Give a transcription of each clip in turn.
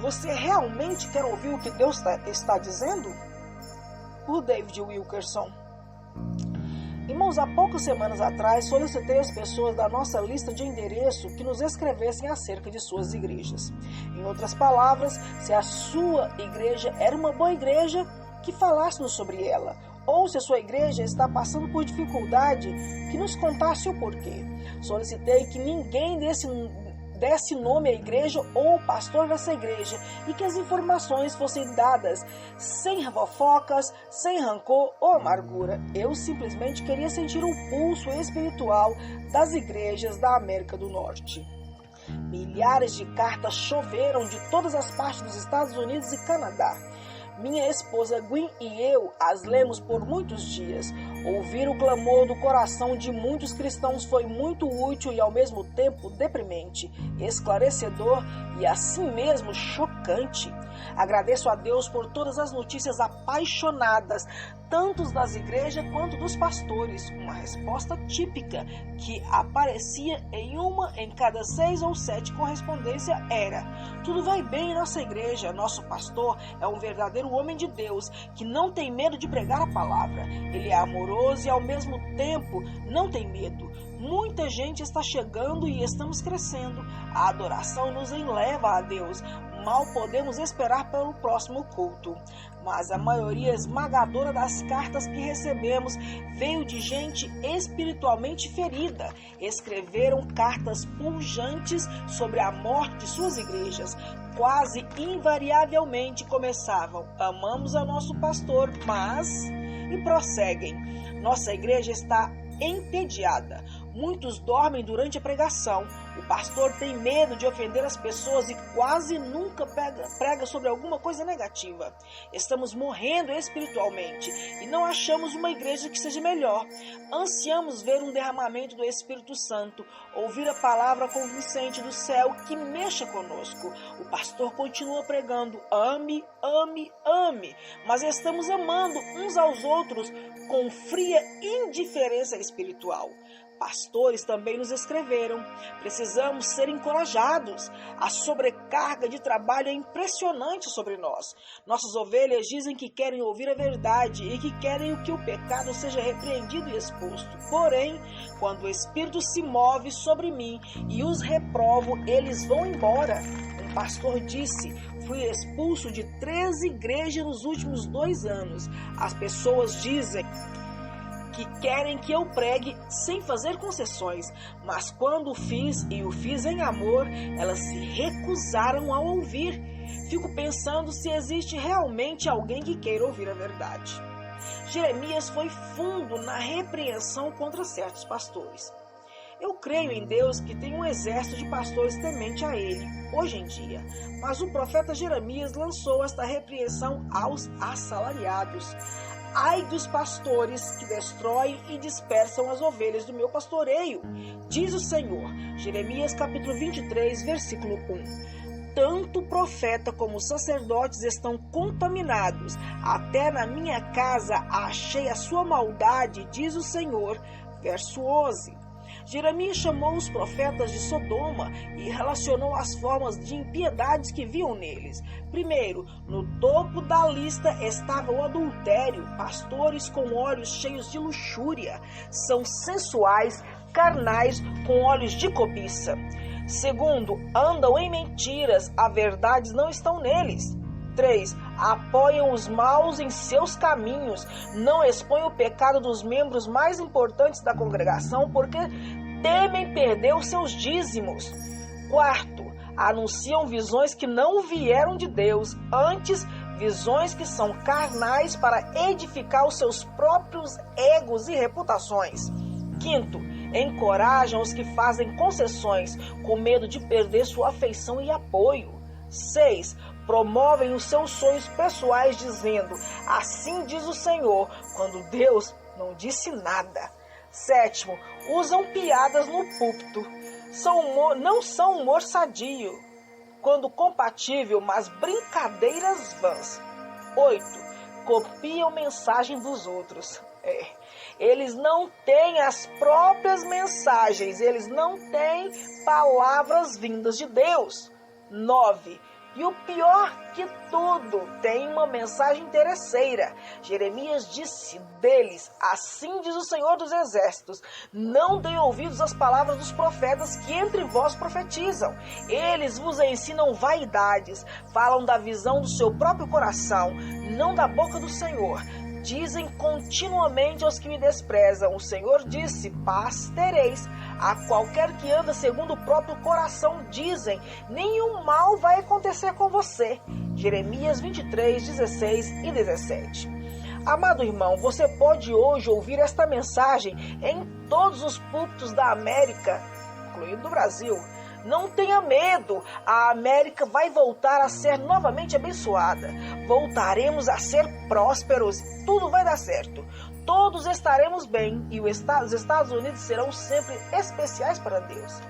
Você realmente quer ouvir o que Deus está dizendo? Por David Wilkerson. Irmãos, há poucas semanas atrás solicitei às pessoas da nossa lista de endereço que nos escrevessem acerca de suas igrejas. Em outras palavras, se a sua igreja era uma boa igreja, que falássemos sobre ela. Ou se a sua igreja está passando por dificuldade, que nos contasse o porquê. Solicitei que ninguém desse nome à igreja ou o pastor dessa igreja e que as informações fossem dadas sem fofocas, sem rancor ou amargura. Eu simplesmente queria sentir o pulso espiritual das igrejas da América do Norte. Milhares de cartas choveram de todas as partes dos Estados Unidos e Canadá. Minha esposa Gwen e eu as lemos por muitos dias. Ouvir o clamor do coração de muitos cristãos foi muito útil e ao mesmo tempo deprimente, esclarecedor e assim mesmo chocante. Agradeço a Deus por todas as notícias apaixonadas, tanto das igrejas quanto dos pastores. Uma resposta típica que aparecia em uma em cada 6 ou 7 correspondências era: tudo vai bem em nossa igreja, nosso pastor é um verdadeiro homem de Deus que não tem medo de pregar a palavra. Ele é amoroso e ao mesmo tempo não tem medo. Muita gente está chegando e estamos crescendo. A adoração nos eleva a Deus. Mal podemos esperar pelo próximo culto. Mas a maioria esmagadora das cartas que recebemos veio de gente espiritualmente ferida. Escreveram cartas pujantes sobre a morte de suas igrejas. Quase invariavelmente começavam: amamos a nosso pastor, mas... e prosseguem: nossa igreja está entediada. Muitos dormem durante a pregação. O pastor tem medo de ofender as pessoas e quase nunca prega sobre alguma coisa negativa. Estamos morrendo espiritualmente e não achamos uma igreja que seja melhor. Ansiamos ver um derramamento do Espírito Santo, ouvir a palavra convincente do céu que mexa conosco. O pastor continua pregando: ame, ame, ame. Mas estamos amando uns aos outros com fria indiferença espiritual. Pastores também nos escreveram: precisamos ser encorajados. A sobrecarga de trabalho é impressionante sobre nós. Nossas ovelhas dizem que querem ouvir a verdade e que querem que o pecado seja repreendido e exposto. Porém, quando o Espírito se move sobre mim e os reprovo, eles vão embora. Um pastor disse: fui expulso de 13 igrejas nos últimos 2 anos. As pessoas dizem que querem que eu pregue sem fazer concessões, mas quando o fiz, e o fiz em amor, elas se recusaram a ouvir. Fico pensando se existe realmente alguém que queira ouvir a verdade. Jeremias foi fundo na repreensão contra certos pastores. Eu creio em Deus que tem um exército de pastores temente a Ele, hoje em dia, mas o profeta Jeremias lançou esta repreensão aos assalariados. Ai dos pastores que destroem e dispersam as ovelhas do meu pastoreio, diz o Senhor. Jeremias capítulo 23, versículo 1. Tanto o profeta como os sacerdotes estão contaminados. Até na minha casa achei a sua maldade, diz o Senhor. Verso 11. Jeremias chamou os profetas de Sodoma e relacionou as formas de impiedades que viam neles. Primeiro, no topo da lista estava o adultério. Pastores com olhos cheios de luxúria. São sensuais, carnais, com olhos de cobiça. Segundo, andam em mentiras. A verdade não estão neles. 3. Apoiam os maus em seus caminhos. Não expõem o pecado dos membros mais importantes da congregação porque temem perder os seus dízimos. 4. Anunciam visões que não vieram de Deus. Antes, visões que são carnais para edificar os seus próprios egos e reputações. 5. Encorajam os que fazem concessões com medo de perder sua afeição e apoio. 6. Promovem os seus sonhos pessoais dizendo: assim diz o Senhor, quando Deus não disse nada. 7. Usam piadas no púlpito. Não são humor sadio, quando compatível, mas brincadeiras vãs. 8. Copiam mensagem dos outros. Eles não têm as próprias mensagens, eles não têm palavras vindas de Deus. 9. E o pior que tudo, tem uma mensagem interesseira. Jeremias disse deles: assim diz o Senhor dos Exércitos, não deem ouvidos às palavras dos profetas que entre vós profetizam. Eles vos ensinam vaidades, falam da visão do seu próprio coração, não da boca do Senhor. Dizem continuamente aos que me desprezam: o Senhor disse, paz tereis. A qualquer que anda segundo o próprio coração dizem: nenhum mal vai acontecer com você. Jeremias 23, 16 e 17. Amado irmão, você pode hoje ouvir esta mensagem em todos os púlpitos da América, incluindo o Brasil. Não tenha medo, a América vai voltar a ser novamente abençoada. Voltaremos a ser prósperos, tudo vai dar certo. Todos estaremos bem e os Estados Unidos serão sempre especiais para Deus.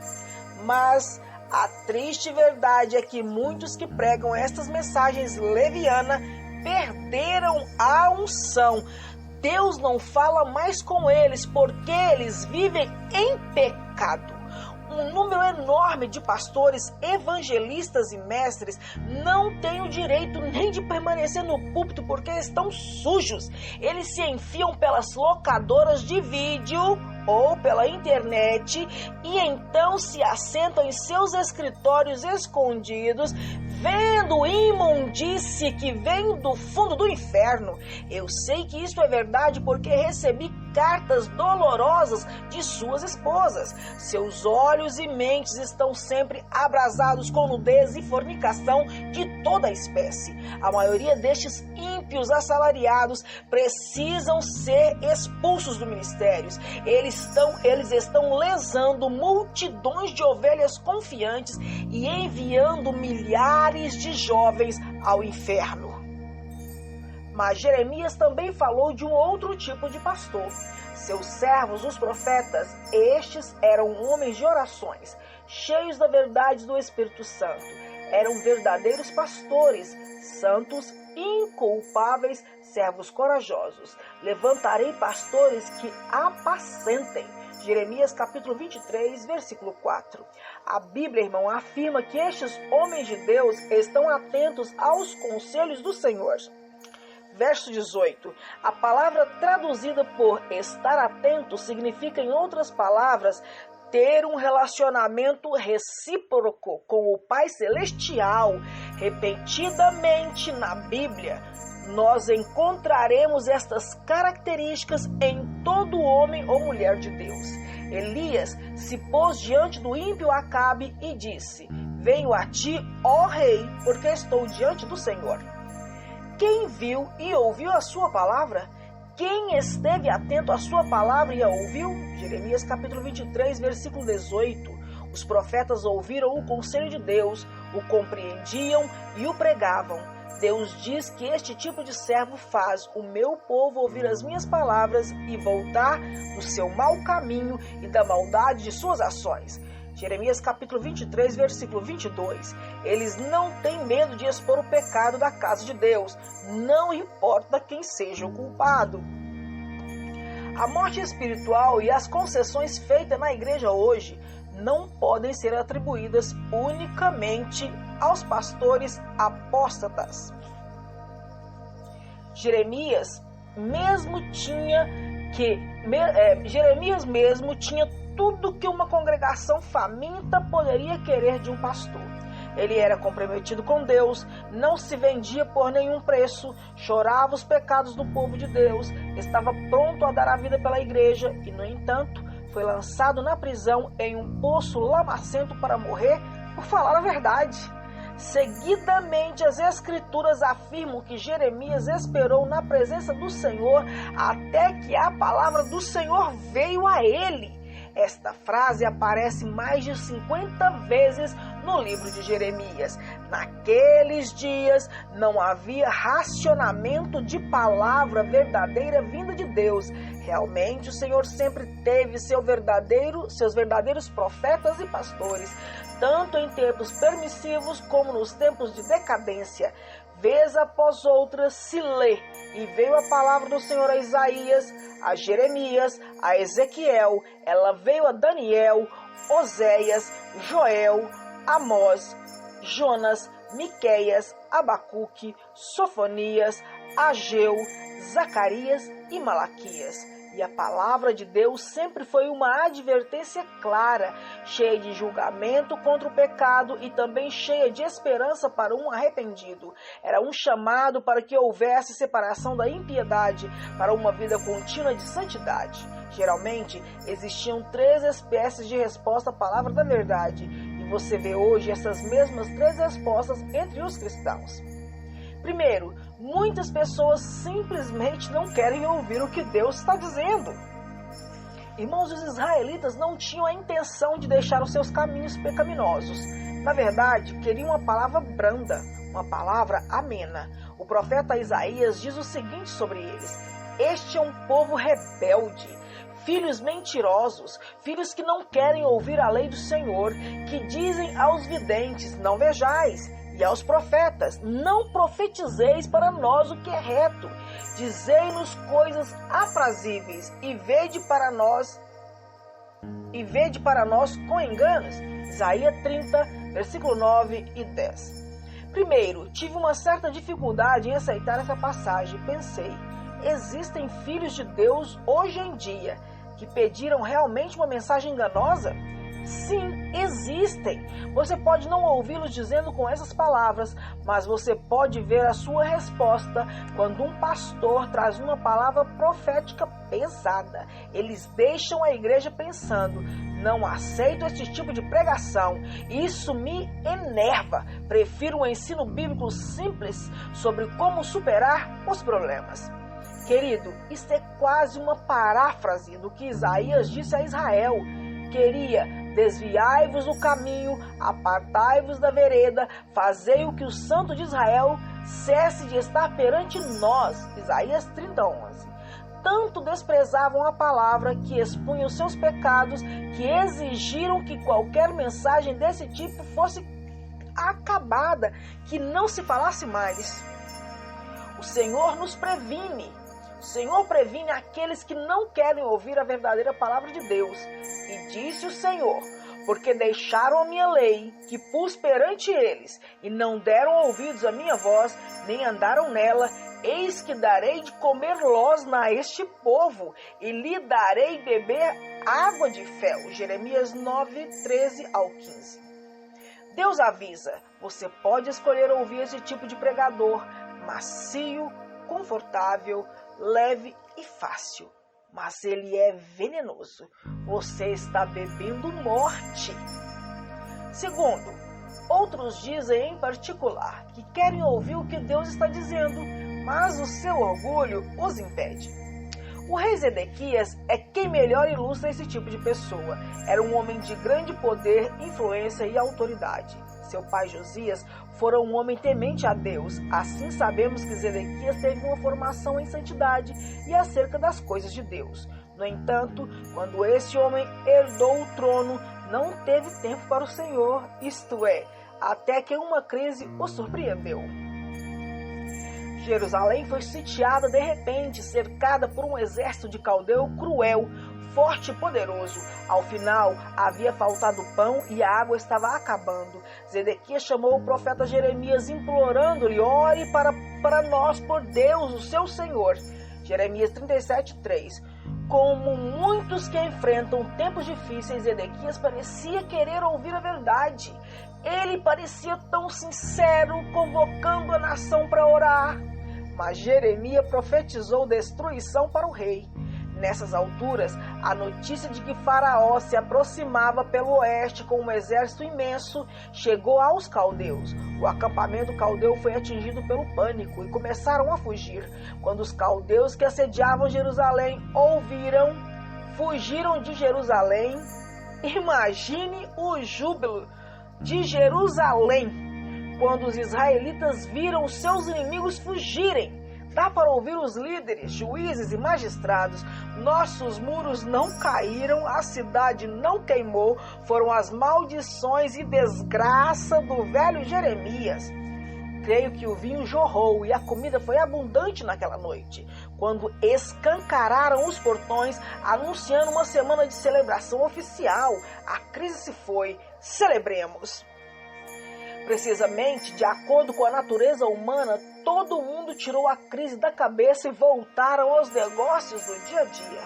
Mas a triste verdade é que muitos que pregam estas mensagens levianas perderam a unção. Deus não fala mais com eles porque eles vivem em pecado. Um número enorme de pastores, evangelistas e mestres não tem o direito nem de permanecer no púlpito porque estão sujos. Eles se enfiam pelas locadoras de vídeo ou pela internet e então se assentam em seus escritórios escondidos, vendo imundície que vem do fundo do inferno. Eu sei que isso é verdade porque recebi cartas dolorosas de suas esposas. Seus olhos e mentes estão sempre abrasados com nudez e fornicação de toda a espécie. A maioria destes ímpios assalariados precisam ser expulsos do ministério. Eles estão lesando multidões de ovelhas confiantes e enviando milhares de jovens ao inferno. Mas Jeremias também falou de um outro tipo de pastor. Seus servos, os profetas, estes eram homens de orações, cheios da verdade do Espírito Santo. Eram verdadeiros pastores, santos, inculpáveis, servos corajosos. Levantarei pastores que apacentem. Jeremias capítulo 23, versículo 4. A Bíblia, irmão, afirma que estes homens de Deus estão atentos aos conselhos do Senhor. Verso 18. A palavra traduzida por estar atento significa, em outras palavras, ter um relacionamento recíproco com o Pai Celestial. Repetidamente na Bíblia, nós encontraremos estas características em todo homem ou mulher de Deus. Elias se pôs diante do ímpio Acabe e disse: venho a ti, ó rei, porque estou diante do Senhor. Quem viu e ouviu a sua palavra? Quem esteve atento à sua palavra e a ouviu? Jeremias capítulo 23, versículo 18. Os profetas ouviram o conselho de Deus, o compreendiam e o pregavam. Deus diz que este tipo de servo faz o meu povo ouvir as minhas palavras e voltar do seu mau caminho e da maldade de suas ações. Jeremias capítulo 23, versículo 22. Eles não têm medo de expor o pecado da casa de Deus, não importa quem seja o culpado. A morte espiritual e as concessões feitas na igreja hoje não podem ser atribuídas unicamente aos pastores apóstatas. Jeremias mesmo tinha tudo que uma congregação faminta poderia querer de um pastor. Ele era comprometido com Deus, não se vendia por nenhum preço, chorava os pecados do povo de Deus, estava pronto a dar a vida pela igreja e, no entanto, foi lançado na prisão em um poço lamacento para morrer por falar a verdade. Seguidamente, as Escrituras afirmam que Jeremias esperou na presença do Senhor até que a palavra do Senhor veio a ele. Esta frase aparece mais de 50 vezes no livro de Jeremias. Naqueles dias não havia racionamento de palavra verdadeira vinda de Deus. Realmente o Senhor sempre teve seus verdadeiros profetas e pastores, tanto em tempos permissivos como nos tempos de decadência. Vez após outra se lê, e veio a palavra do Senhor a Isaías, a Jeremias, a Ezequiel, ela veio a Daniel, Oséias, Joel, Amós, Jonas, Miqueias, Abacuque, Sofonias, Ageu, Zacarias e Malaquias. E a palavra de Deus sempre foi uma advertência clara, cheia de julgamento contra o pecado e também cheia de esperança para um arrependido. Era um chamado para que houvesse separação da impiedade para uma vida contínua de santidade. Geralmente, existiam 3 espécies de resposta à palavra da verdade, e você vê hoje essas mesmas 3 respostas entre os cristãos. Primeiro, muitas pessoas simplesmente não querem ouvir o que Deus está dizendo. Irmãos, os israelitas não tinham a intenção de deixar os seus caminhos pecaminosos. Na verdade, queriam uma palavra branda, uma palavra amena. O profeta Isaías diz o seguinte sobre eles: este é um povo rebelde, filhos mentirosos, filhos que não querem ouvir a lei do Senhor, que dizem aos videntes, não vejais, e aos profetas, não profetizeis para nós o que é reto, dizei-nos coisas aprazíveis, e vede para nós com enganos. Isaías 30, versículo 9 e 10. Primeiro, tive uma certa dificuldade em aceitar essa passagem. Pensei, existem filhos de Deus hoje em dia que pediram realmente uma mensagem enganosa? Sim, existem. Você pode não ouvi-los dizendo com essas palavras, mas você pode ver a sua resposta quando um pastor traz uma palavra profética pesada. Eles deixam a igreja pensando, não aceito esse tipo de pregação, isso me enerva. Prefiro um ensino bíblico simples sobre como superar os problemas. Querido, isso é quase uma paráfrase do que Isaías disse a Israel. Desviai-vos do caminho, apartai-vos da vereda, fazei o que o Santo de Israel cesse de estar perante nós. Isaías 30:11. Tanto desprezavam a palavra que expunham seus pecados, que exigiram que qualquer mensagem desse tipo fosse acabada, que não se falasse mais. O Senhor nos previne. O Senhor previne aqueles que não querem ouvir a verdadeira palavra de Deus. E disse o Senhor, porque deixaram a minha lei, que pus perante eles, e não deram ouvidos à minha voz, nem andaram nela, eis que darei de comer losna a este povo, e lhe darei beber água de fel. Jeremias 9, 13 ao 15. Deus avisa, você pode escolher ouvir esse tipo de pregador, macio, confortável, leve e fácil, mas ele é venenoso. Você está bebendo morte. Segundo, outros dizem em particular que querem ouvir o que Deus está dizendo, mas o seu orgulho os impede. O rei Zedequias é quem melhor ilustra esse tipo de pessoa. Era um homem de grande poder, influência e autoridade. Seu pai Josias fora um homem temente a Deus. Assim sabemos que Zedequias teve uma formação em santidade e acerca das coisas de Deus. No entanto, quando esse homem herdou o trono, não teve tempo para o Senhor, isto é, até que uma crise o surpreendeu. Jerusalém foi sitiada de repente, cercada por um exército de caldeu cruel, forte e poderoso. Ao final, havia faltado pão e a água estava acabando. Zedequias chamou o profeta Jeremias, implorando-lhe, ore para nós por Deus, o seu Senhor. Jeremias 37:3. Como muitos que enfrentam tempos difíceis, Zedequias parecia querer ouvir a verdade. Ele parecia tão sincero, convocando a nação para orar. Mas Jeremias profetizou destruição para o rei. Nessas alturas, a notícia de que Faraó se aproximava pelo oeste com um exército imenso chegou aos caldeus. O acampamento caldeu foi atingido pelo pânico e começaram a fugir. Quando os caldeus que assediavam Jerusalém fugiram de Jerusalém. Imagine o júbilo de Jerusalém quando os israelitas viram seus inimigos fugirem. Dá para ouvir os líderes, juízes e magistrados. Nossos muros não caíram, a cidade não queimou. Foram as maldições e desgraça do velho Jeremias. Creio que o vinho jorrou e a comida foi abundante naquela noite, quando escancararam os portões, anunciando uma semana de celebração oficial. A crise se foi. Celebremos. Precisamente, de acordo com a natureza humana, todo mundo tirou a crise da cabeça e voltaram aos negócios do dia a dia.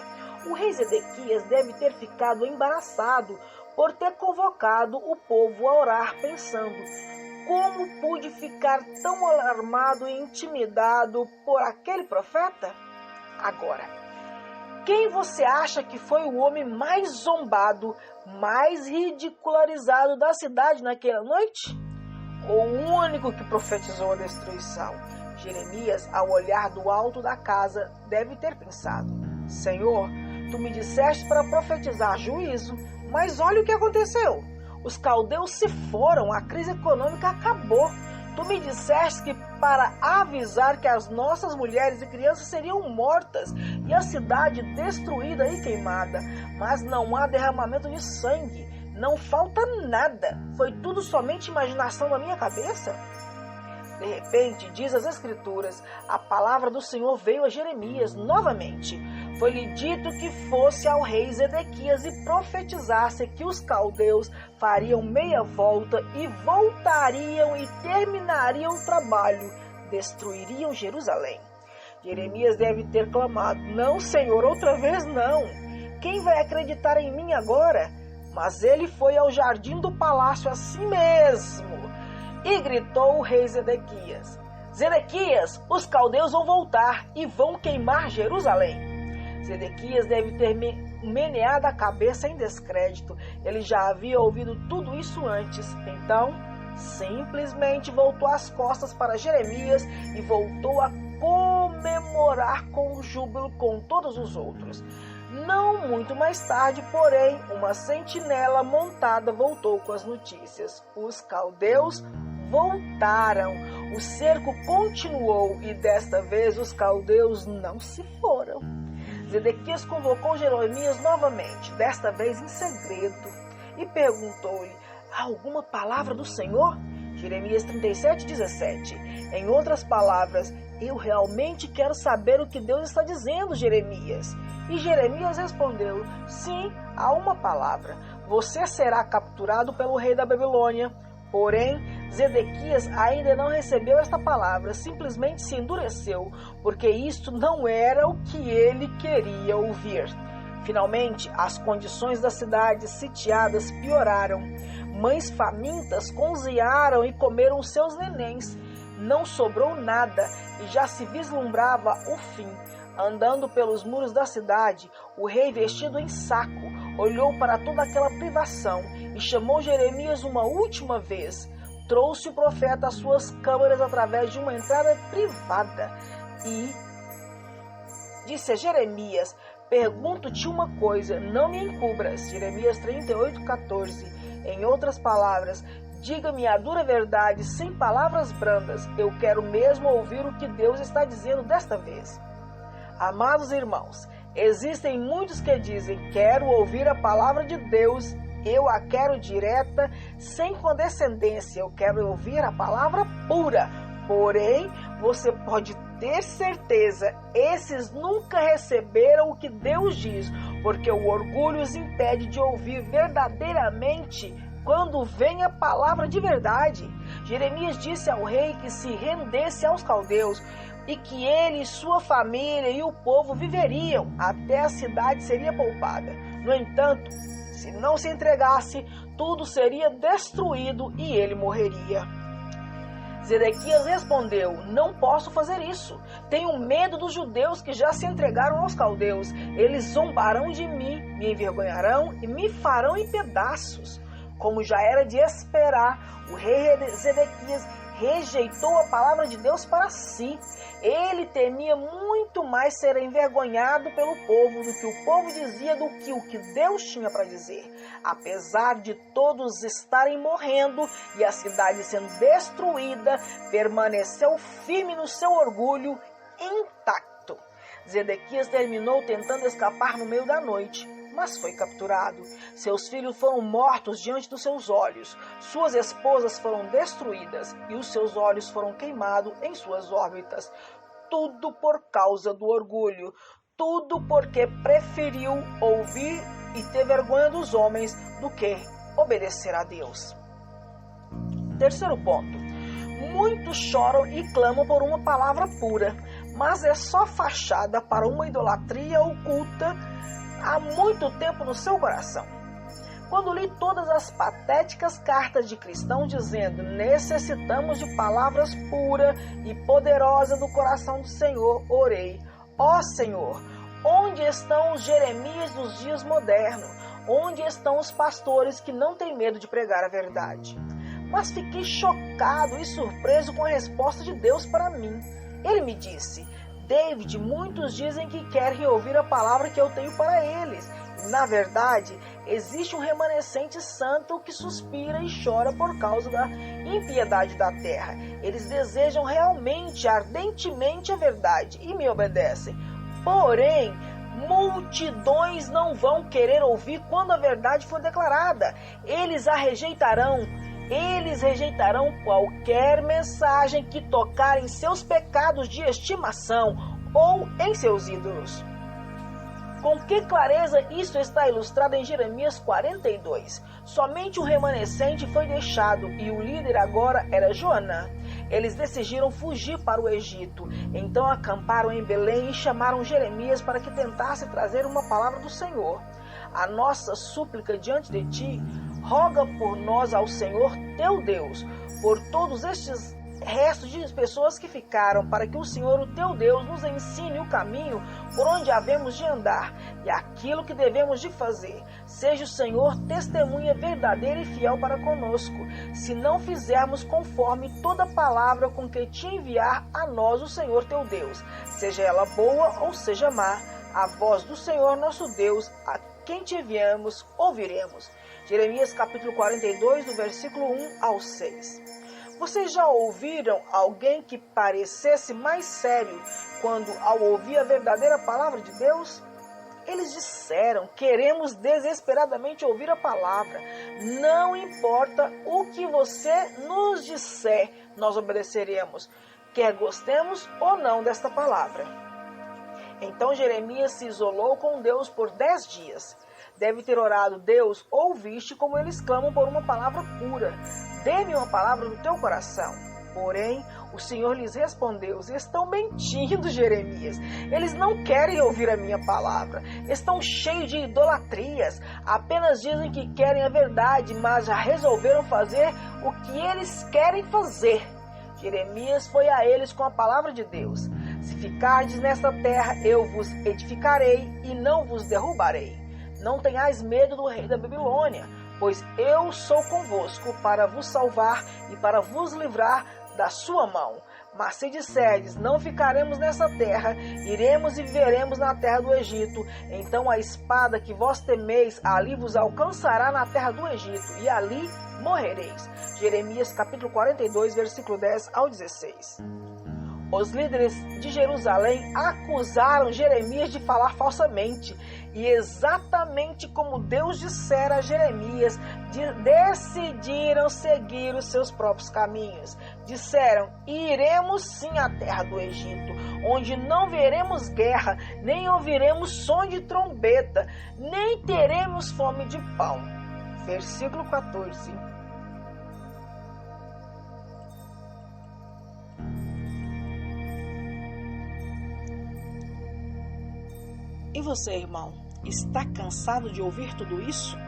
O rei Zedequias deve ter ficado embaraçado por ter convocado o povo a orar, pensando: como pude ficar tão alarmado e intimidado por aquele profeta? Agora, quem você acha que foi o homem mais zombado, mais ridicularizado da cidade naquela noite? O único que profetizou a destruição. Jeremias, ao olhar do alto da casa, deve ter pensado: Senhor, tu me disseste para profetizar juízo, mas olha o que aconteceu. Os caldeus se foram, a crise econômica acabou. Tu me disseste que para avisar que as nossas mulheres e crianças seriam mortas e a cidade destruída e queimada. Mas não há derramamento de sangue, não falta nada. Foi tudo somente imaginação da minha cabeça? De repente, diz as Escrituras, a palavra do Senhor veio a Jeremias novamente. Foi-lhe dito que fosse ao rei Zedequias e profetizasse que os caldeus fariam meia volta e voltariam e terminariam o trabalho, destruiriam Jerusalém. Jeremias deve ter clamado: não, Senhor, outra vez não. Quem vai acreditar em mim agora? Mas ele foi ao jardim do palácio assim mesmo e gritou o rei Zedequias: Zedequias, os caldeus vão voltar e vão queimar Jerusalém. Zedequias deve ter meneado a cabeça em descrédito. Ele já havia ouvido tudo isso antes. Então, simplesmente voltou as costas para Jeremias e voltou a comemorar com júbilo com todos os outros. Não muito mais tarde, porém, uma sentinela montada voltou com as notícias. Os caldeus voltaram. O cerco continuou e desta vez os caldeus não se foram. Zedequias convocou Jeremias novamente, desta vez em segredo, e perguntou-lhe: há alguma palavra do Senhor? Jeremias 37:17. Em outras palavras: eu realmente quero saber o que Deus está dizendo, Jeremias. E Jeremias respondeu: sim, há uma palavra. Você será capturado pelo rei da Babilônia. Porém, Zedequias ainda não recebeu esta palavra, simplesmente se endureceu, porque isto não era o que ele queria ouvir. Finalmente, as condições das cidades sitiadas pioraram. Mães famintas cozinharam e comeram seus nenéns. Não sobrou nada e já se vislumbrava o fim. Andando pelos muros da cidade, o rei, vestido em saco, olhou para toda aquela privação e chamou Jeremias uma última vez. Trouxe o profeta às suas câmaras através de uma entrada privada e disse a Jeremias: pergunto-te uma coisa, não me encubras. Jeremias 38:14. Em outras palavras, diga-me a dura verdade, sem palavras brandas. Eu quero mesmo ouvir o que Deus está dizendo desta vez. Amados irmãos, existem muitos que dizem: quero ouvir a palavra de Deus, eu a quero direta, sem condescendência, eu quero ouvir a palavra pura. Porém, você pode ter certeza, esses nunca receberam o que Deus diz, porque o orgulho os impede de ouvir verdadeiramente quando vem a palavra de verdade. Jeremias disse ao rei que se rendesse aos caldeus e que ele, sua família e o povo viveriam, até a cidade seria poupada. No entanto, se não se entregasse, tudo seria destruído e ele morreria. Zedequias respondeu: não posso fazer isso. Tenho medo dos judeus que já se entregaram aos caldeus. Eles zombarão de mim, me envergonharão e me farão em pedaços. Como já era de esperar, o rei Zedequias rejeitou a palavra de Deus para si. Ele temia muito mais ser envergonhado pelo povo do que o povo dizia do que o que Deus tinha para dizer. Apesar de todos estarem morrendo e a cidade sendo destruída, permaneceu firme no seu orgulho intacto. Zedequias terminou tentando escapar no meio da noite, mas foi capturado. Seus filhos foram mortos diante dos seus olhos, suas esposas foram destruídas e os seus olhos foram queimados em suas órbitas. Tudo por causa do orgulho, tudo porque preferiu ouvir e ter vergonha dos homens do que obedecer a Deus. Terceiro ponto. Muitos choram e clamam por uma palavra pura, mas é só fachada para uma idolatria oculta há muito tempo no seu coração. Quando li todas as patéticas cartas de cristãos dizendo necessitamos de palavras puras e poderosas do coração do Senhor, orei, ó Senhor, onde estão os Jeremias dos dias modernos? Onde estão os pastores que não têm medo de pregar a verdade? Mas fiquei chocado e surpreso com a resposta de Deus para mim. Ele me disse, David, muitos dizem que querem ouvir a palavra que eu tenho para eles. Na verdade, existe um remanescente santo que suspira e chora por causa da impiedade da terra. Eles desejam realmente, ardentemente a verdade e me obedecem. Porém, multidões não vão querer ouvir quando a verdade for declarada. Eles rejeitarão qualquer mensagem que tocar em seus pecados de estimação ou em seus ídolos. Com que clareza isso está ilustrado em Jeremias 42. Somente o remanescente foi deixado e o líder agora era Joanã. Eles decidiram fugir para o Egito. Então acamparam em Belém e chamaram Jeremias para que tentasse trazer uma palavra do Senhor. A nossa súplica diante de ti, roga por nós ao Senhor teu Deus, por todos estes restos de pessoas que ficaram, para que o Senhor, o teu Deus, nos ensine o caminho por onde havemos de andar e aquilo que devemos de fazer. Seja o Senhor testemunha verdadeira e fiel para conosco, se não fizermos conforme toda palavra com que te enviar a nós o Senhor teu Deus, seja ela boa ou seja má, a voz do Senhor nosso Deus, a quem te enviamos, ouviremos. Jeremias capítulo 42, do versículo 1 ao 6. Vocês já ouviram alguém que parecesse mais sério quando, ao ouvir a verdadeira palavra de Deus? Eles disseram, queremos desesperadamente ouvir a palavra. Não importa o que você nos disser, nós obedeceremos, quer gostemos ou não desta palavra. Então Jeremias se isolou com Deus por 10 dias. Deve ter orado, Deus, ouviste como eles clamam por uma palavra pura. Dê-me uma palavra do teu coração. Porém, o Senhor lhes respondeu, estão mentindo, Jeremias. Eles não querem ouvir a minha palavra. Estão cheios de idolatrias. Apenas dizem que querem a verdade, mas já resolveram fazer o que eles querem fazer. Jeremias foi a eles com a palavra de Deus. Se ficardes nesta terra, eu vos edificarei e não vos derrubarei. Não tenhais medo do rei da Babilônia, pois eu sou convosco para vos salvar e para vos livrar da sua mão. Mas se disserdes, não ficaremos nessa terra, iremos e viveremos na terra do Egito, então a espada que vós temeis ali vos alcançará na terra do Egito, e ali morrereis. Jeremias capítulo 42, versículo 10 ao 16. Os líderes de Jerusalém acusaram Jeremias de falar falsamente. E exatamente como Deus dissera a Jeremias, decidiram seguir os seus próprios caminhos. Disseram, iremos sim à terra do Egito, onde não veremos guerra, nem ouviremos som de trombeta, nem teremos fome de pão. Versículo 14. E você, irmão, está cansado de ouvir tudo isso?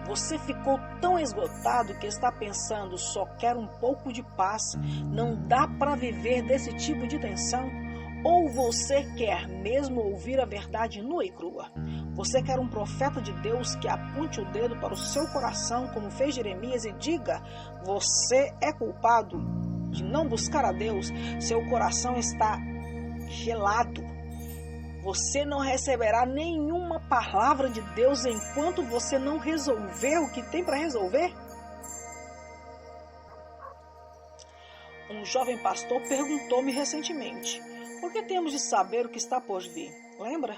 Você ficou tão esgotado que está pensando, só quero um pouco de paz, não dá para viver desse tipo de tensão? Ou você quer mesmo ouvir a verdade nua e crua? Você quer um profeta de Deus que aponte o dedo para o seu coração, como fez Jeremias, e diga, você é culpado de não buscar a Deus, seu coração está gelado. Você não receberá nenhuma palavra de Deus enquanto você não resolver o que tem para resolver? Um jovem pastor perguntou-me recentemente, por que temos de saber o que está por vir? Lembra?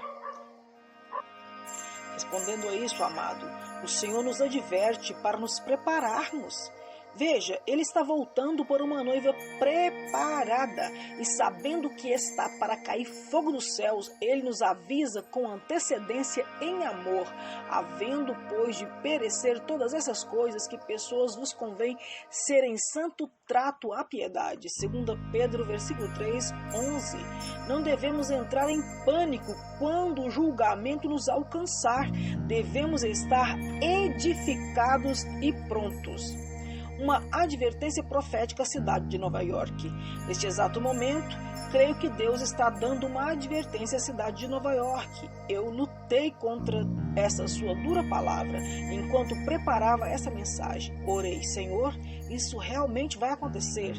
Respondendo a isso, amado, o Senhor nos adverte para nos prepararmos. Veja, ele está voltando por uma noiva preparada e sabendo que está para cair fogo dos céus, ele nos avisa com antecedência em amor. Havendo, pois, de perecer todas essas coisas, que pessoas vos convém ser em santo trato à piedade. 2 Pedro, versículo 3, 11. Não devemos entrar em pânico quando o julgamento nos alcançar. Devemos estar edificados e prontos. Uma advertência profética à cidade de Nova York. Neste exato momento, creio que Deus está dando uma advertência à cidade de Nova York. Eu lutei contra essa sua dura palavra enquanto preparava essa mensagem. Orei, Senhor, isso realmente vai acontecer.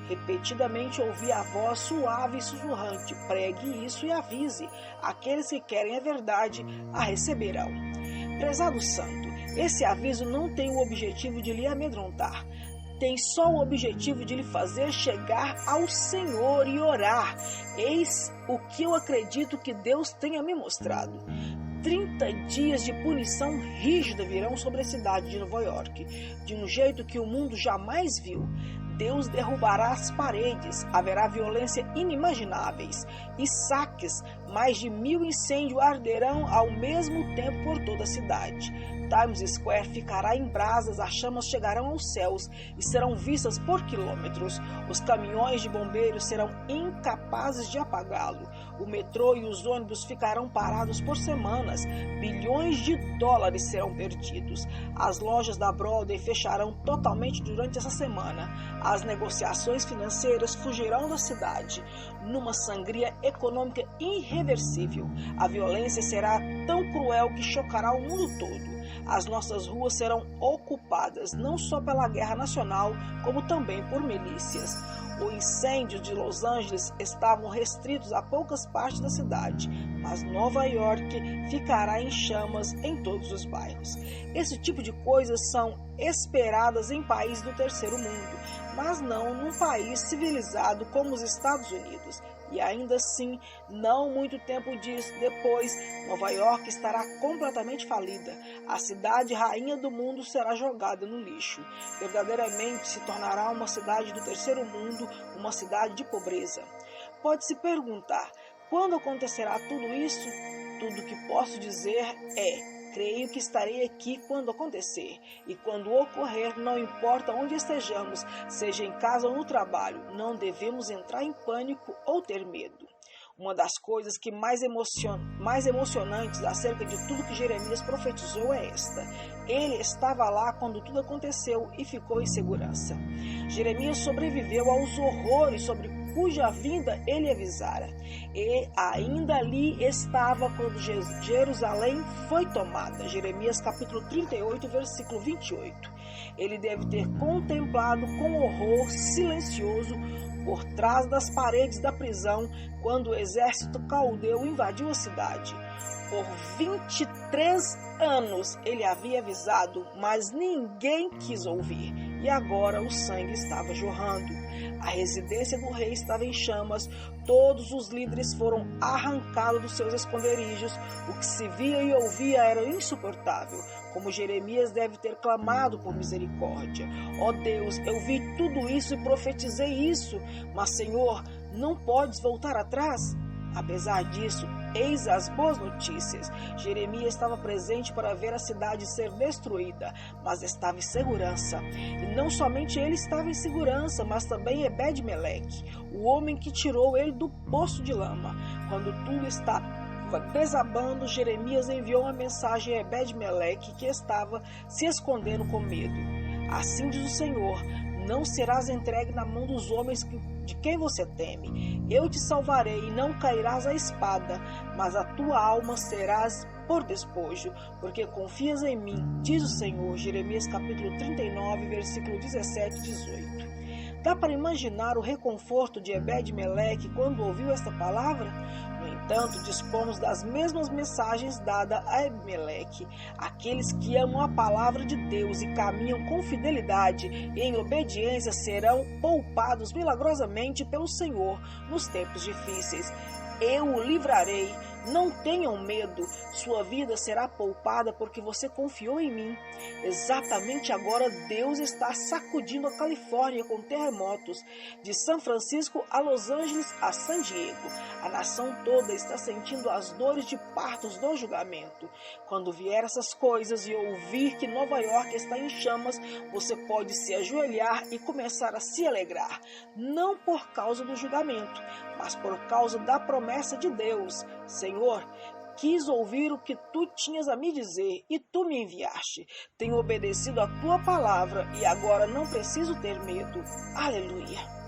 Repetidamente ouvi a voz suave e sussurrante: pregue isso e avise. Aqueles que querem a verdade a receberão. Prezado santo, esse aviso não tem o objetivo de lhe amedrontar. Tem só o objetivo de lhe fazer chegar ao Senhor e orar. Eis o que eu acredito que Deus tenha me mostrado. 30 dias de punição rígida virão sobre a cidade de Nova York, de um jeito que o mundo jamais viu. Deus derrubará as paredes, haverá violência inimagináveis e saques. Mais de 1000 incêndios arderão ao mesmo tempo por toda a cidade. Times Square ficará em brasas, as chamas chegarão aos céus e serão vistas por quilômetros. Os caminhões de bombeiros serão incapazes de apagá-lo. O metrô e os ônibus ficarão parados por semanas. Bilhões de dólares serão perdidos. As lojas da Broadway fecharão totalmente durante essa semana. As negociações financeiras fugirão da cidade. Numa sangria econômica irreversível, a violência será tão cruel que chocará o mundo todo. As nossas ruas serão ocupadas não só pela guerra nacional, como também por milícias. Os incêndios de Los Angeles estavam restritos a poucas partes da cidade, mas Nova York ficará em chamas em todos os bairros. Esse tipo de coisas são esperadas em países do terceiro mundo, mas não num país civilizado como os Estados Unidos. E ainda assim, não muito tempo depois, Nova York estará completamente falida. A cidade rainha do mundo será jogada no lixo. Verdadeiramente se tornará uma cidade do terceiro mundo, uma cidade de pobreza. Pode-se perguntar, quando acontecerá tudo isso? Tudo que posso dizer é: creio que estarei aqui quando acontecer. E quando ocorrer, não importa onde estejamos, seja em casa ou no trabalho, não devemos entrar em pânico ou ter medo. Uma das coisas que mais emocionantes acerca de tudo que Jeremias profetizou é esta: ele estava lá quando tudo aconteceu e ficou em segurança. Jeremias sobreviveu aos horrores sobre cuja vinda ele avisara. E ainda ali estava quando Jerusalém foi tomada. Jeremias capítulo 38, versículo 28. Ele deve ter contemplado com horror silencioso por trás das paredes da prisão quando o exército caldeu invadiu a cidade. Por 23 anos ele havia avisado, mas ninguém quis ouvir. E agora o sangue estava jorrando. A residência do rei estava em chamas. Todos os líderes foram arrancados dos seus esconderijos. O que se via e ouvia era insuportável. Como Jeremias deve ter clamado por misericórdia. Ó Deus, eu vi tudo isso e profetizei isso. Mas, Senhor, não podes voltar atrás? Apesar disso, eis as boas notícias. Jeremias estava presente para ver a cidade ser destruída, mas estava em segurança. E não somente ele estava em segurança, mas também Ebed-Meleque, o homem que tirou ele do poço de lama. Quando tudo estava desabando, Jeremias enviou uma mensagem a Ebed-Meleque, que estava se escondendo com medo. Assim diz o Senhor: não serás entregue na mão dos homens de quem você teme. Eu te salvarei e não cairás à espada, mas a tua alma serás por despojo, porque confias em mim, diz o Senhor. Jeremias capítulo 39, versículo 17 e 18. Dá para imaginar o reconforto de Ebed-Meleque quando ouviu esta palavra? No entanto, dispomos das mesmas mensagens dadas a Ebed-Meleque. Aqueles que amam a palavra de Deus e caminham com fidelidade e em obediência serão poupados milagrosamente pelo Senhor nos tempos difíceis. Eu o livrarei Não tenham medo, sua vida será poupada porque você confiou em mim. Exatamente agora Deus está sacudindo a Califórnia com terremotos, de São Francisco a Los Angeles a San Diego. A nação toda está sentindo as dores de partos do julgamento. Quando vier essas coisas e ouvir que Nova York está em chamas, você pode se ajoelhar e começar a se alegrar, não por causa do julgamento, mas por causa da promessa de Deus. Senhor, quis ouvir o que tu tinhas a me dizer e tu me enviaste. Tenho obedecido a tua palavra e agora não preciso ter medo. Aleluia.